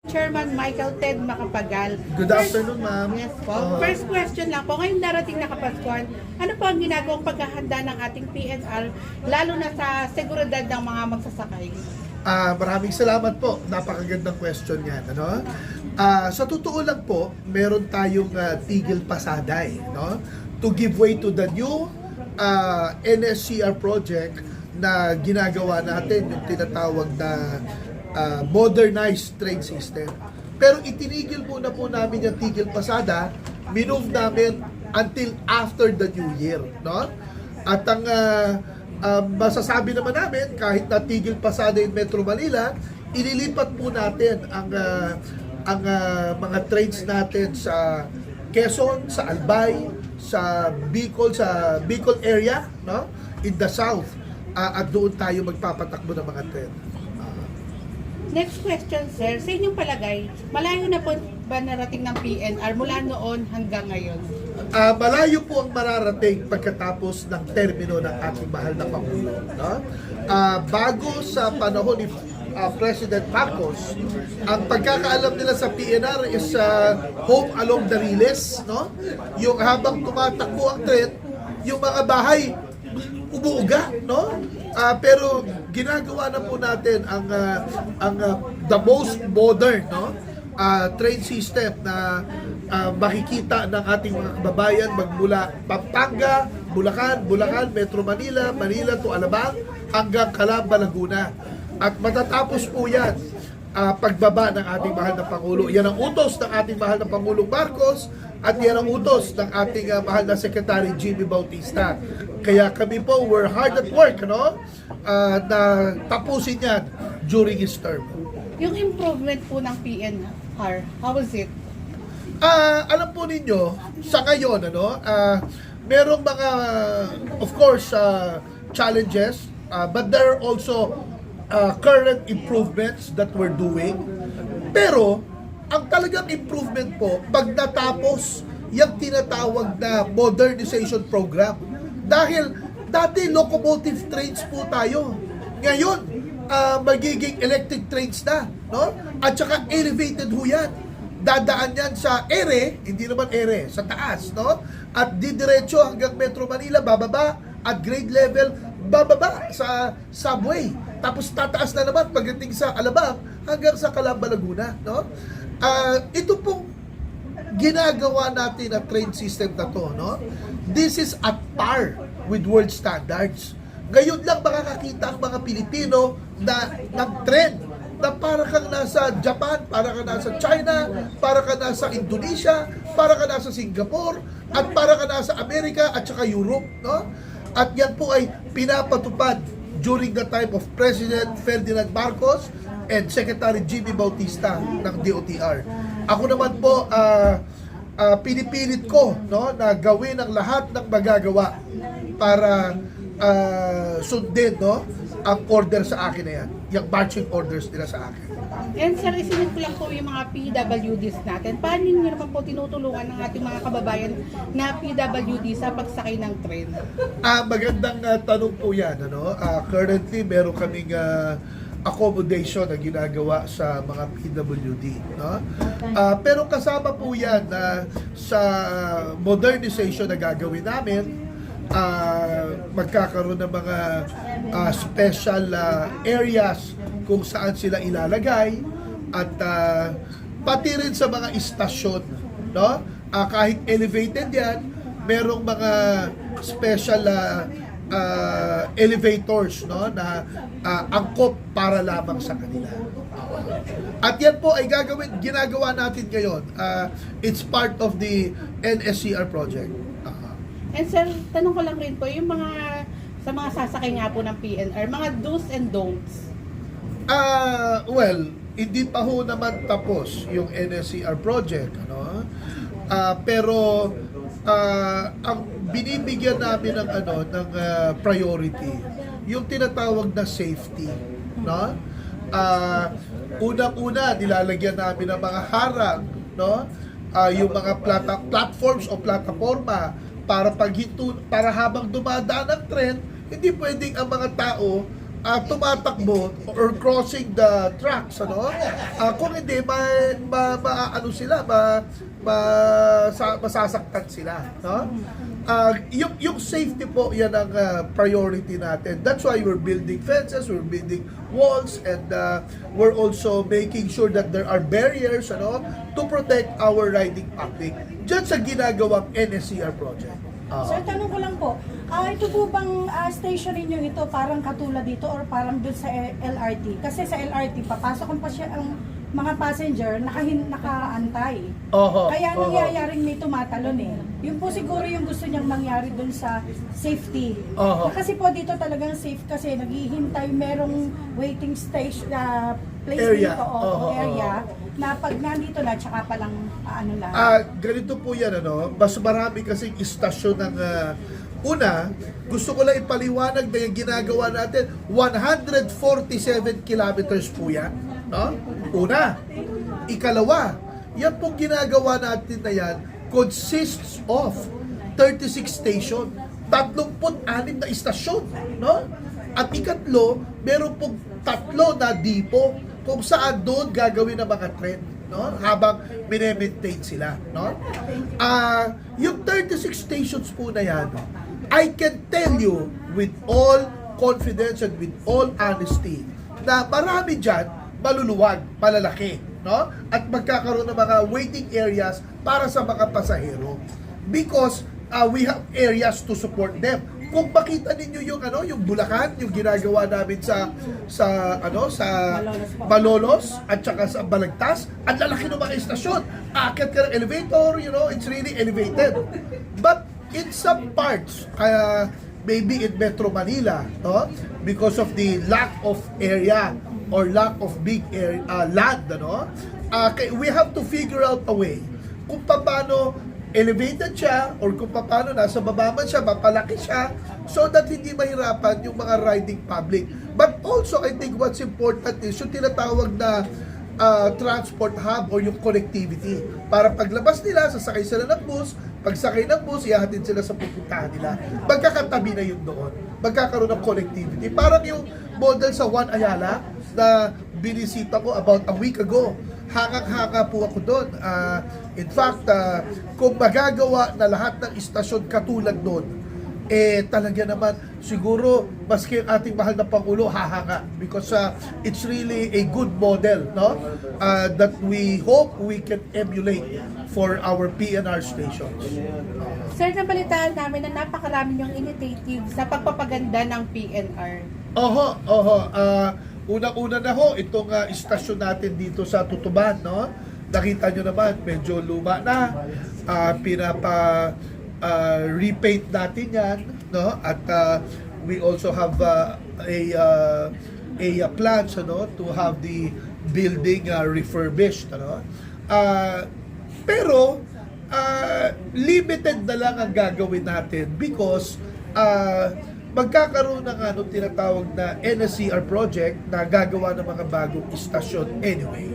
Chairman Michael Ted Macapagal. Good afternoon, ma'am. Yes po. First question lang po, ngayong darating na Kapaskuhan, ano po ang ginagawang paghahanda ng ating PNR, lalo na sa seguridad ng mga magsasakay? Maraming salamat po. Napakagandang question yan. Ano? Sa totoo lang po, meron tayong tigil pasaday, no? To give way to the new NSCR project na ginagawa natin, yung tinatawag na modernized train system. Pero itinigil muna po namin yung tigil pasada, minove namin until after the New Year, no? At ang masasabi naman namin, kahit natigil pasada yung Metro Manila, ililipat po natin ang mga trains natin sa Quezon, sa Albay, sa Bicol area, no? In the south. At doon tayo magpapatakbo ng mga tren. Next question, sir. Sa inyong palagay, malayo na po ba narating ng PNR mula noon hanggang ngayon? Malayo po ang mararating pagkatapos ng termino ng ating mahal na Pangulo. No? Bago sa panahon ni President Marcos, ang pagkakaalam nila sa PNR is home along the Riles. No? Yung habang tumatakbo ang tren, yung mga bahay umuuga, no? Pero ginagawa na po natin ang the most modern, no? Train system na makikita ng ating mga kababayan magmula Pampanga, Bulacan, Metro Manila, Manila to Alabang hanggang Calamba, Laguna. At matatapos po yan pagbaba ng ating mahal na Pangulo. Yan ang utos ng ating mahal na Pangulong Marcos at yan ang utos ng ating mahal na Secretary Jimmy Bautista. Kaya kami po, we're hard at work, no? Na tapusin yan during his term. Yung improvement po ng PNR, how is it? Alam po ninyo, sa ngayon, ano, merong mga, of course, challenges, but there are also current improvements that we're doing. Pero, ang talagang improvement po, pag natapos yung tinatawag na modernization program. Dahil dati locomotive trains po tayo. Ngayon, magiging electric trains na. No? At saka elevated ho yan. Dadaan yan sa ere, hindi naman ere, sa taas. No? At didiretso hanggang Metro Manila, bababa. At grade level, bababa sa subway. Tapos tataas na naman pagdating sa Alabang hanggang sa Calamba, Laguna. No? Ito pong ginagawa natin na train system na to, no? This is at par with world standards. Ngayon lang makakakita ang mga Pilipino na ng trend na para kang nasa Japan, para kang nasa China, para kang nasa Indonesia, para kang nasa Singapore, at para kang nasa Amerika at saka Europe, no? At yan po ay pinapatupad during the time of President Ferdinand Marcos and Secretary Jimmy Bautista ng DOTR. Ako naman po, pinipilit ko, no, na gawin ang lahat ng magagawa para sundin, no, ang order sa akin na yan. Yung marching orders nila sa akin. And sir, isinip ko lang po yung mga PWDs natin. Paano nyo naman po tinutulungan ng ating mga kababayan na PWD sa pagsakay ng tren? Magandang tanong po yan. Ano? Currently, meron kaming accommodation na ginagawa sa mga PWD. No? Pero kasama po yan sa modernization na gagawin namin, magkakaroon ng mga special areas kung saan sila ilalagay at pati rin sa mga istasyon, no? Kahit elevated yan, merong mga special elevators, no, na angkop para lamang sa kanila. At yan po ay ginagawa natin ngayon. It's part of the NSCR project. And sir, tanong ko lang rin po, yung sa mga sasakay nga po ng PNR, mga do's and don'ts. Well, hindi pa ho naman tapos yung NSCR project, ano? Pero ang binibigyan namin ng priority, yung tinatawag na safety, no? Unang-una nilalagyan namin ng mga harang, no? Yung mga platforms o plataforma para habang dumadaan ang tren, hindi pwedeng ang mga tao tumatakbo or crossing the tracks, ano? Kung hindi, ano sila, masasaktan sila, no? Yung safety po, yan ang priority natin. That's why we're building fences, we're building walls, and we're also making sure that there are barriers, ano, to protect our riding public. Diyan sa ginagawang NSCR project. Sir, tanong ko lang po, ito po bang station ninyo ito parang katulad dito or parang dun sa LRT? Kasi sa LRT, papasok pa siya ang mga passenger nakaantay. Kaya nangyayaring may tumatalon eh. Yun po siguro yung gusto niyang mangyari dun sa safety. Kasi po dito talagang safe kasi naghihintay, merong waiting station, place Area. dito area na pag nandito na, tsaka palang ano lang. Ganito po yan, ano, mas marami kasing istasyon ng una, gusto ko lang ipaliwanag na yung ginagawa natin, 147 kilometers po yan. No? Una. Ikalawa, yan pong ginagawa natin na yan consists of 36 station, 36 na istasyon. No? At ikatlo, meron pong 3 na depot kung saan doon gagawin ng mga trend, no? Habang mine-maintain sila, no? Yung 36 stations po na yan, I can tell you with all confidence and with all honesty na marami dyan maluluwag, malalaki, no? At magkakaroon ng mga waiting areas para sa mga pasahero because we have areas to support them. Kung makita ninyo yung yung Bulacan, yung ginagawa namin sa Malolos at saka sa Balagtas, ang lalaki ng mga istasyon. Aakyat ka ng elevator, it's really elevated. But in some parts, maybe in Metro Manila, no, because of the lack of area or lack of big area, land, we have to figure out a way kung paano elevated siya or kung paano nasa baba man siya, mapalaki siya so that hindi mahirapan yung mga riding public. But also, I think what's important is yung tinatawag na transport hub or yung connectivity. Para paglabas nila, sasakay sila ng bus, pagsakay ng bus, ihahatid sila sa pupuntahan nila. Magkakatabi na yun doon. Magkakaroon ng connectivity. Parang yung model sa Juan Ayala na binisita ko about a week ago. Hanga po ako doon. In fact, kung magagawa na lahat ng istasyon katulad doon, talaga naman, siguro, maski ang ating mahal na Pangulo, hahanga. Because it's really a good model, no? That we hope we can emulate for our PNR stations. Sir, nabalitaan namin na napakarami yung initiative sa pagpapaganda ng PNR. Unang-una na ho, itong istasyon natin dito sa Tutuban, no? Nakita nyo naman, medyo luma na. Repaint natin yan, no? At we also have a plans, to have the building refurbished, pero limited na lang ang gagawin natin because magkakaroon ng tinatawag na NSCR project na gagawa ng mga bagong istasyon anyway.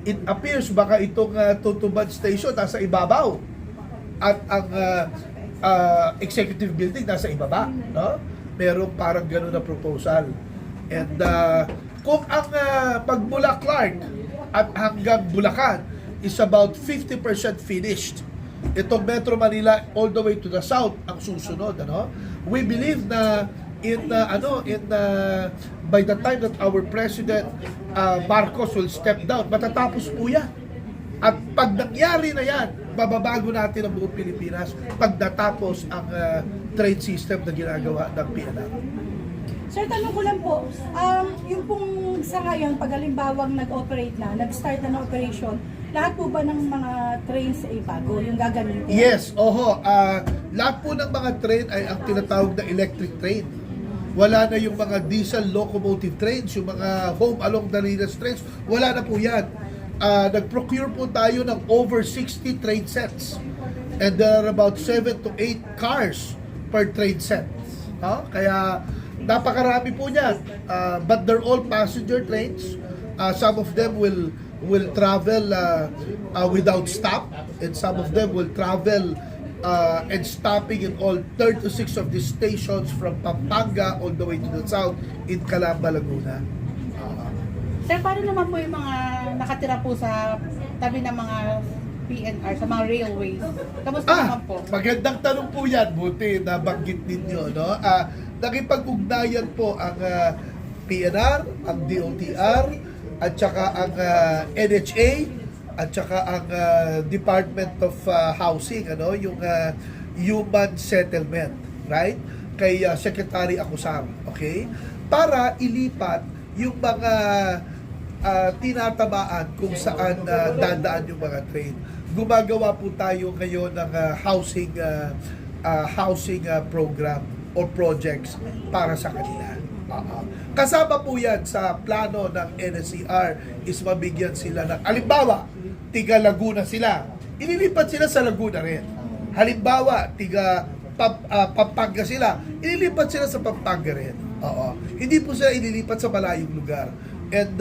It appears baka itong Tutuban Station nasa ibabaw at ang executive building nasa ibaba. No? Merong parang gano'n na proposal. And kung ang pagmula Clark at hanggang Bulacan is about 50% finished, itong Metro Manila all the way to the south ang susunod, we believe na by the time that our President Marcos will step down, matatapos po yan. At pag nangyari na yan, bababago natin ang buong Pilipinas pag natapos ang train system na ginagawa ng PNR. Sir, tanong ko lang po, yung pong sa ngayon, pag halimbawang nag-operate na, nag-start na ng operation, lahat po ba ng mga trains ay bago, yung gagamitin? Yes, lahat po ng mga train ay ang tinatawag na electric train. Wala na yung mga diesel locomotive trains, yung mga home along the Rinas trains, wala na po yan. Nag-procure po tayo ng over 60 train sets. And there are about 7 to 8 cars per train set. Kaya napakarami po niyan. But they're all passenger trains. Some of them will travel without stop, and some of them will travel and stopping in all 36 of these stations from Pampanga all the way to the south in Calamba, Laguna. Sir, paano naman po yung mga nakatira po sa tabi ng mga PNR, sa mga railways? Kamusta naman po? Magandang tanong po yan. Buti nabanggit ninyo, no? Nakipag-ugnayan po ang PNR, ang DOTR, at saka ang NHA, at saka ang Department of Housing, ano, yung Human Settlement, right? Kay Secretary Acusar, okay? Para ilipat yung mga tinatamaan kung saan dadaan yung mga train. Gumagawa po tayo ngayon ng housing program or projects para sa kanila. Kasama po yan sa plano ng NSCR is mabigyan sila ng, halimbawa, tiga Laguna sila, ililipat sila sa Laguna rin. Halimbawa, tiga Pampanga sila, ililipat sila sa Pampanga rin. Hindi po sila ililipat sa malayong lugar. And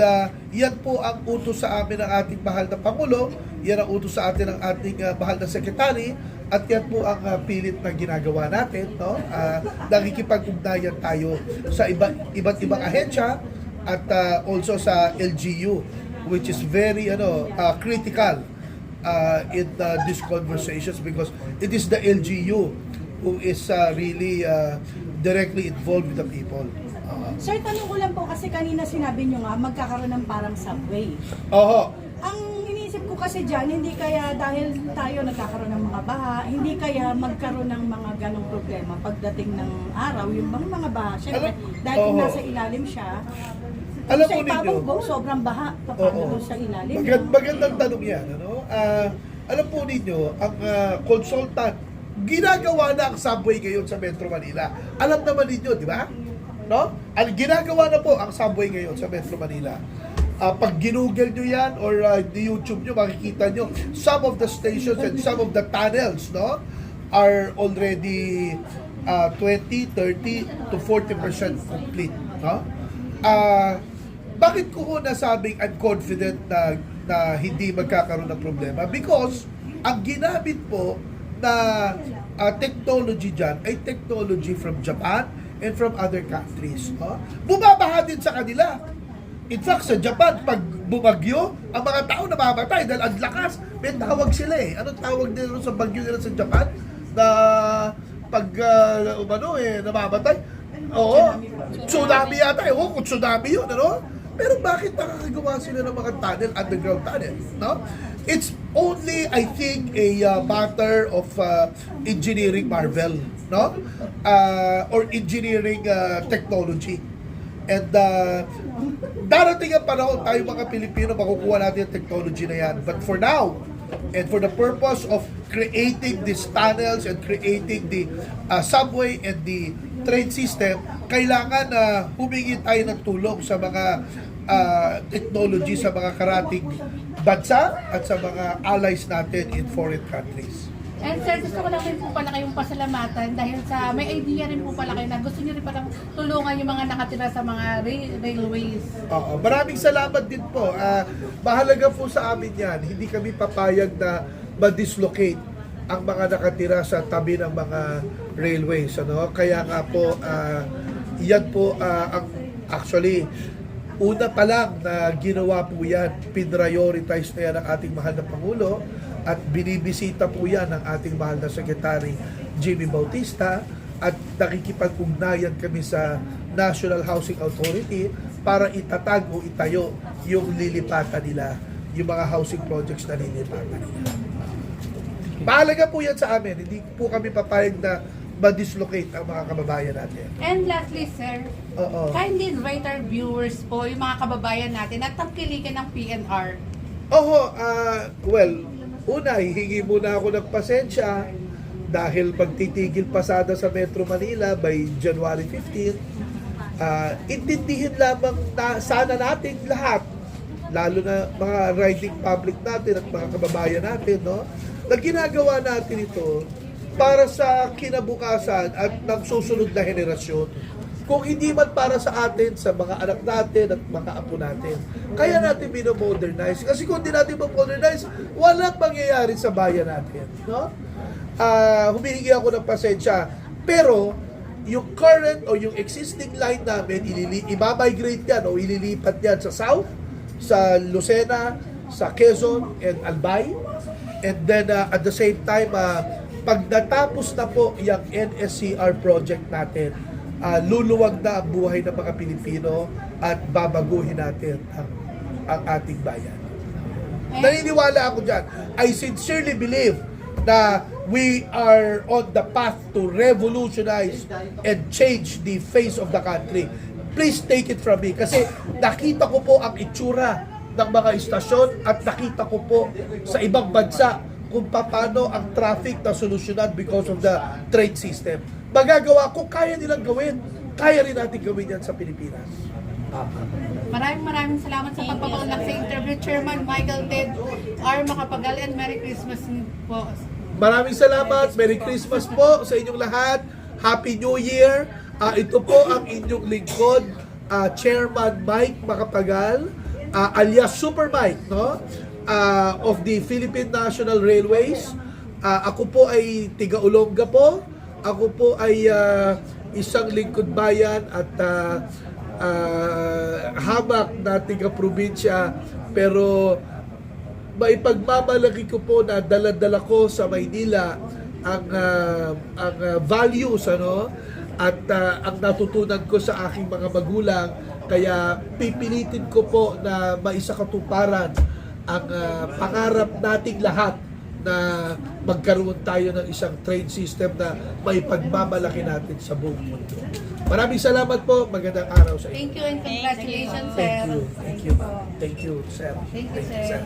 yan po ang utos sa amin ng ating mahal na Pangulo, yan ang utos sa atin ng ating mahal na Secretary, at yan po ang pilit na ginagawa natin, no? Nakikipag-ugnayan tayo sa iba't ibang ahensya at also sa LGU, which is very critical in these conversations because it is the LGU who is really directly involved with the people. Sir, tanong ko lang po kasi kanina sinabi nyo nga magkakaroon ng parang subway. Ang iniisip ko kasi dyan, hindi kaya dahil tayo nagkakaroon ng mga baha, hindi kaya magkaroon ng mga ganong problema pagdating ng araw, yung mga baha. Siyempre, dahil kung nasa ilalim siya, alam sa po ninyo, ibabaw sobrang baha, paano doon sa ilalim? Magandang tanong yan. Alam po ninyo, ang consultant, ginagawa na ang subway ngayon sa Metro Manila. Alam naman ninyo, di ba? No? Ginagawa na po ang subway ngayon sa Metro Manila. Pag ginugel nyo yan or YouTube nyo, makikita nyo some of the stations and some of the tunnels, no, are already 20, 30 to 40% complete, no? Bakit ko nasabing I'm confident na hindi magkakaroon ng problema? Because ang ginamit po na technology dyan ay technology from Japan and from other countries. Bumabaha din sa kanila. In fact, sa Japan, pag bumagyo, ang mga tao namamatay dahil ang lakas. May tawag sila eh. Anong tawag nila sa bagyo nila sa Japan? Na pag namamatay? Oo. Tsunami yata. Kung tsunami yun, ano? Pero bakit nakakagawa sila ng mga tunnel, underground tunnel? No? It's only, I think, a matter of engineering marvel, no? Or engineering technology. And darating ang panahon, tayo mga Pilipino, makukuha natin yung technology na yan. But for now, and for the purpose of creating these tunnels and creating the subway and the train system, kailangan humingi tayo ng tulong sa mga technology sa mga karating bansa at sa mga allies natin in foreign countries. And sir, gusto ko lang rin po pala kayong pasalamatan dahil sa may idea rin po pala kayo na gusto niyo rin palang tulungan yung mga nakatira sa mga railways. Maraming salamat din po. Mahalaga po sa amin yan. Hindi kami papayag na ma-dislocate ang mga nakatira sa tabi ng mga railways. Ano? Kaya nga po, yan po ang actually una pa lang na ginawa po yan, pinrioritize na yan ng ating mahal na Pangulo at binibisita po yan ng ating mahal na Secretary Jimmy Bautista at nakikipag-ugnayan kami sa National Housing Authority para itatag o itayo yung lilipatan nila, yung mga housing projects na lilipatan nila. Mahalaga po yan sa amin, hindi po kami papayag na ma-dislocate ang mga kababayan natin. And lastly, sir, kindly invite our viewers po, yung mga kababayan natin, at tangkilikin ng PNR. Well, una, hihingi muna ako ng pasensya dahil magtitigil pasada sa Metro Manila by January 15. Intindihin lamang na sana natin lahat, lalo na mga riding public natin at mga kababayan natin, no, na ginagawa natin ito para sa kinabukasan at ng susunod na henerasyon. Kung hindi man para sa atin, sa mga anak natin at mga apo natin. Kaya natin binomodernize. Kasi kung hindi natin modernize, walang mangyayari sa bayan natin. No? humihingi ako ng pasensya. Pero, yung current o yung existing line namin, i-migrate yan o ililipat yan sa South, sa Lucena, sa Quezon, and Albay. And then, at the same time, pag natapos na po yung NSCR project natin, luluwag na ang buhay ng mga Pilipino at babaguhin natin ang ating bayan. Naniniwala ako dyan. I sincerely believe na we are on the path to revolutionize and change the face of the country. Please take it from me. Kasi nakita ko po ang itsura ng mga istasyon at nakita ko po sa ibang bansa kung paano ang traffic na solusyonan because of the train system. Magagawa ko, kaya nilang gawin. Kaya rin natin gawin yan sa Pilipinas. Maraming salamat sa pagpapaunlak sa interview, Chairman Michael Ted R. Makapagal, and Merry Christmas po. Maraming salamat. Merry Christmas po sa inyong lahat. Happy New Year. Ito po ang inyong lingkod, Chairman Mike Makapagal, alias Super Mike, no? Of the Philippine National Railways. Ako po ay tiga-Olonga po. Ako po ay isang lingkod bayan at hamak na tiga-probinsya, pero maipagmamalaki ko po na dala-dala ko sa Maynila ang values, ano, at ang natutunan ko sa aking mga magulang, kaya pipilitin ko po na maisakatuparan ang pangarap nating lahat na magkaroon tayo ng isang train system na may pagmamalaki natin sa buong mundo. Maraming salamat po. Magandang araw sa inyo. Thank you and congratulations, Thank sir. you. Thank you. Thank you, sir. Thank you, sir.